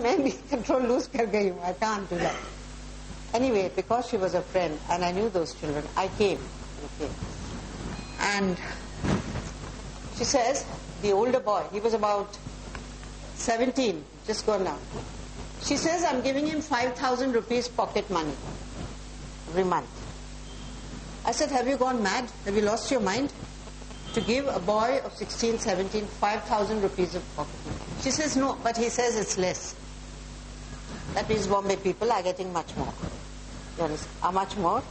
मैं भी control lose कर गई हूँ. I can't do that. Anyway, because she was a friend and I knew those children, I came. Okay. And she says, the older boy, he was about 17, just gone now. She says, I'm giving him 5,000 rupees pocket money every month. I said, have you gone mad? Have you lost your mind? To give a boy of 16, 17, 5,000 rupees of pocket money. She says, no, but he says it's less. That means Bombay people are getting much more. You understand? How much more?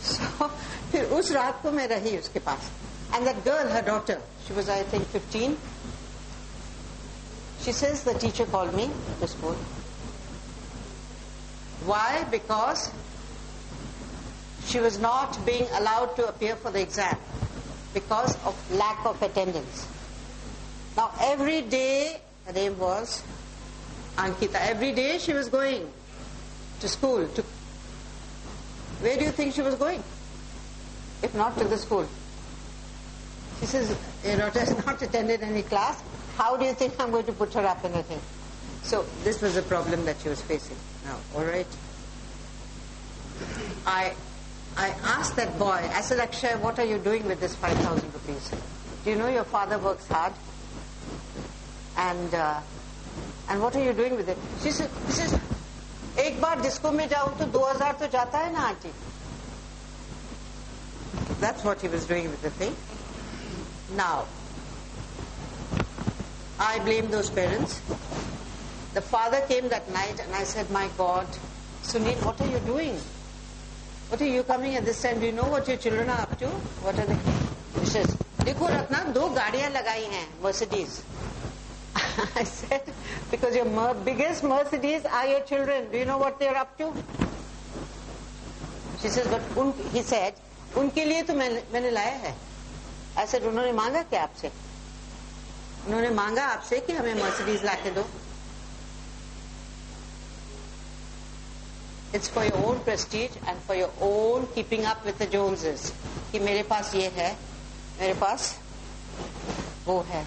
So, फिर उस रात को मैं रही उसके पास. And that girl, her daughter, she was I think 15. She says the teacher called me to school. Why? Because she was not being allowed to appear for the exam because of lack of attendance. Now every day, her name was Ankita, every day she was going to school. Where do you think she was going? If not to the school. She says, your daughter has not attended any class. How do you think I'm going to put her up in a thing? So this was the problem that she was facing. Now, all right. I asked that boy, I said, Akshay, what are you doing with this 5,000 rupees? Do you know your father works hard? And what are you doing with it? She says, एक बार disco में जाऊं तो 2,000 तो जाता है ना aunty. That's what he was doing with the thing. Now, I blame those parents. The father came that night and I said, my God, Sunil, what are you doing? What are you coming at this time? Do you know what your children are up to? What are they? He says, देखो रत्ना, 2 गाड़ियां लगाई हैं, Mercedes. I said, because your biggest Mercedes are your children. Do you know what they're up to? She says, but he said, उनके लिए तो मैंने लाया है. I said, उन्होंने मांगा क्या आपसे? उन्होंने मांगा आपसे कि हमें Mercedes लाके दो. It's for your own prestige and for your own keeping up with the Joneses. कि मेरे पास ये है, मेरे पास वो है.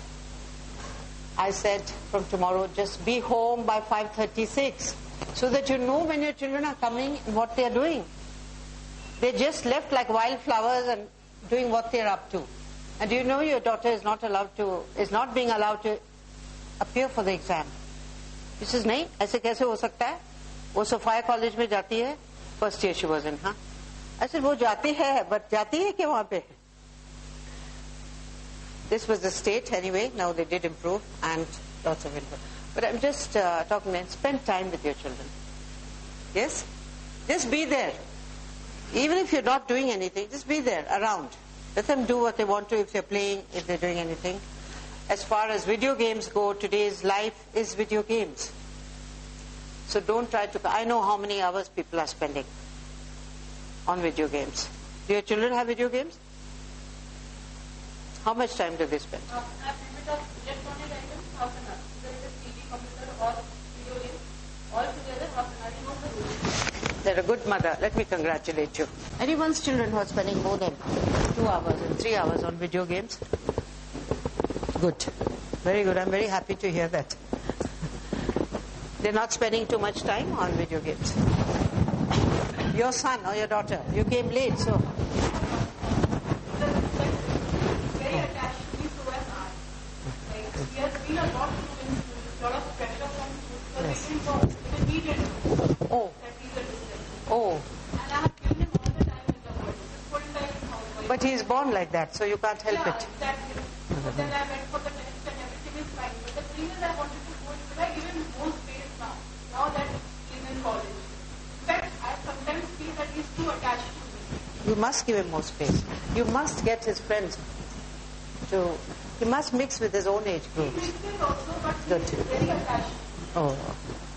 I said, from tomorrow, just be home by 5:36 so that you know when your children are coming and what they are doing. They just left like wildflowers and doing what they are up to. And do you know your daughter is not being allowed to appear for the exam? He says, नहीं, ऐसे कैसे हो सकता है? वो सोफाया college में जाती है. First year she was in, huh? I said, वो जाती है, but जाती है क्या वहाँ पे? This was the state anyway. Now they did improve and lots of input. But I'm just talking, spend time with your children. Yes? Just be there. Even if you're not doing anything, just be there, around. Let them do what they want to if they're playing, if they're doing anything. As far as video games go, today's life is video games. So don't try to... I know how many hours people are spending on video games. Do your children have video games? How much time do they spend? A limit of electronic items, half an hour. Whether it is TV, computer or video game, all together half an hour. You know the rules. They're a good mother. Let me congratulate you. Anyone's children who are spending more than 2 hours and 3 hours on video games? Good. Very good. I'm very happy to hear that. They're not spending too much time on video games. Your son or your daughter, you came late, so... Very attached to me, so am I. Like, he has been a lot of pressure from school. Because he didn't know Oh. that he's a dyslexia. Oh. And I have given him all the time in the world. Full time housewife. But he's born like that, so you can't help Yeah, it. exactly. But then I went for the test and everything is fine. But the thing is, I wanted to go, but I give him more space now that he's in college. In fact, I sometimes feel that he's too attached to me. You must give him more space. You must get his friends to... He must mix with his own age group. He mixes also, but Good. he's very attached. Oh.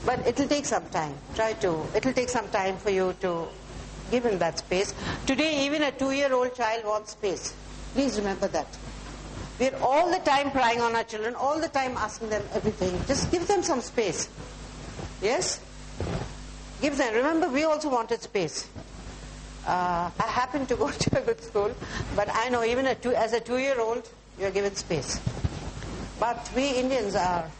But it'll take some time. It'll take some time for you to give him that space. Today, even a 2-year-old child wants space. Please remember that. We're all the time prying on our children, all the time asking them everything. Just give them some space. Yes? Give them. Remember, we also wanted space. I happen to go to a good school, but I know even as a 2-year-old, you're given space. But we Indians are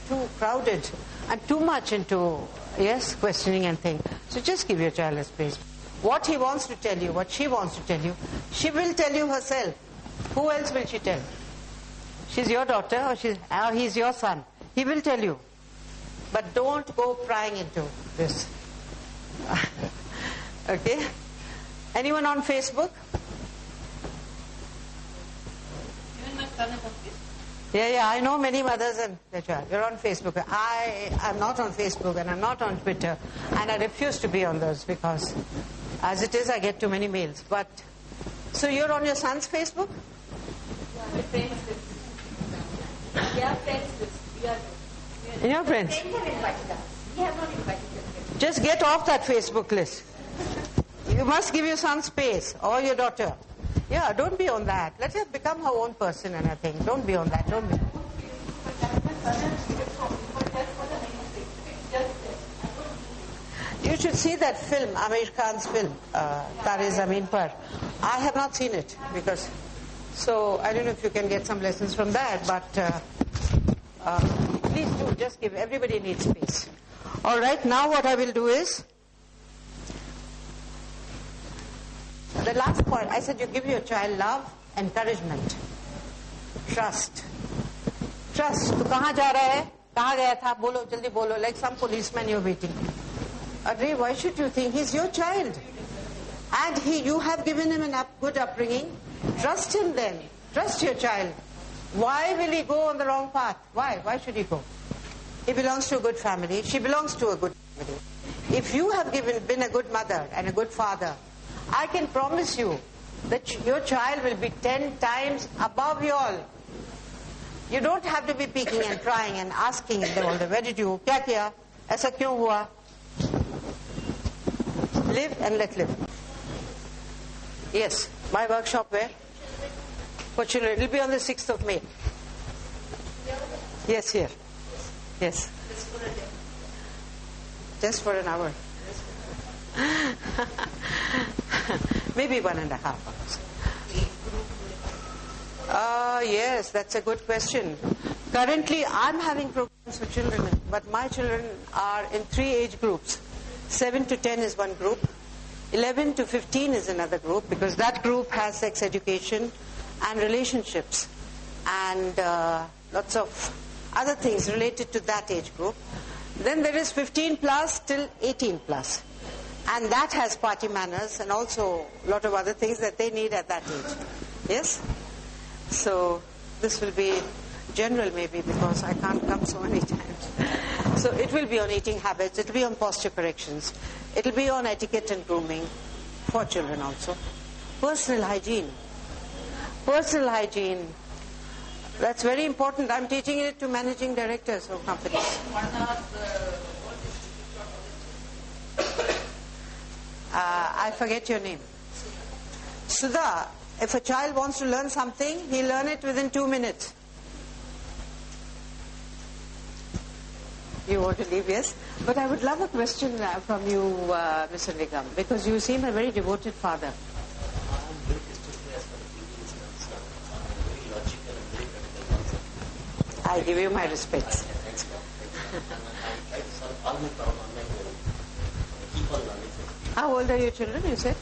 too crowded. I'm too much into, yes, questioning and things. So just give your child a space. What he wants to tell you, what she wants to tell you, she will tell you herself. Who else will she tell? She's your daughter or he's your son. He will tell you. But don't go prying into this. Okay? Anyone on Facebook? Even my son is on Facebook. Yeah, I know many mothers and their child. You're on Facebook. I'm not on Facebook and I'm not on Twitter. And I refuse to be on those because as it is, I get too many mails. But, so you're on your son's Facebook? Yeah, friends list. We are friends list. We are In your friends? They have invited us. We have not invited them. Just get off that Facebook list. You must give your son space or your daughter. Yeah, don't be on that. Let her become her own person and a thing. Don't be on that. Don't be. You should see that film, Amir Khan's film, Tare Zameen Par. I have not seen it because, so I don't know if you can get some lessons from that, but please do, just give, everybody needs space. All right, now what I will do is, the last point, I said you give your child love, encouragement, trust. Trust. तो कहाँ जा रहा है? कहाँ गया था? बोलो, जल्दी बोलो. Like some policeman you're waiting. Arre, why should you think he's your child? And you have given him a good upbringing. Trust him then. Trust your child. Why will he go on the wrong path? Why? Why should he go? He belongs to a good family. She belongs to a good family. If you have been a good mother and a good father, I can promise you that your child will be 10 times above you all. You don't have to be peeking and trying and asking them, where did you, kya kiya, aisa kyun hua? Live and let live. Yes, my workshop where? For children, it will be on the 6th of May. Yes, here. Yes. Just for an hour. Maybe 1.5 hours. Yes, that's a good question. Currently, I'm having programs for children, but my children are in 3 age groups. 7 to 10 is one group. 11 to 15 is another group, because that group has sex education and relationships and lots of other things related to that age group. Then there is 15 plus till 18 plus. And that has party manners and also a lot of other things that they need at that age. Yes? So this will be general maybe because I can't come so many times. So it will be on eating habits, it will be on posture corrections, it will be on etiquette and grooming for children also. Personal hygiene. Personal hygiene. That's very important. I'm teaching it to managing directors of companies. I forget your name. Sudha, if a child wants to learn something, he'll learn it within 2 minutes. You want to leave, yes? But I would love a question from you, Mr. Nigam, because you seem a very devoted father. I give you my respects. How old are your children, you said?